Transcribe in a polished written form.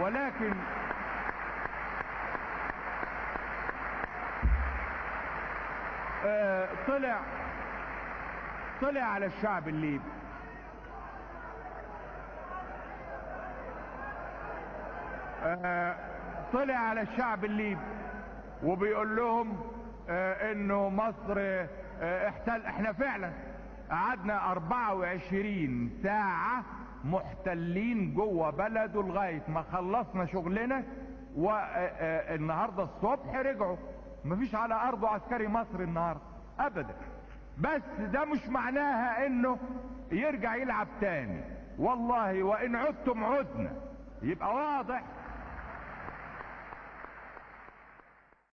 ولكن طلع على الشعب الليبي، طلع على الشعب الليبي وبيقول لهم انه مصر احتل. احنا فعلا قعدنا 24 ساعة محتلين جوه بلده لغاية ما خلصنا شغلنا، والنهاردة الصبح رجعوا. مفيش على ارضه عسكري مصري النهاردة ابدا. بس ده مش معناها انه يرجع يلعب تاني، والله وان عدتم عدنا. يبقى واضح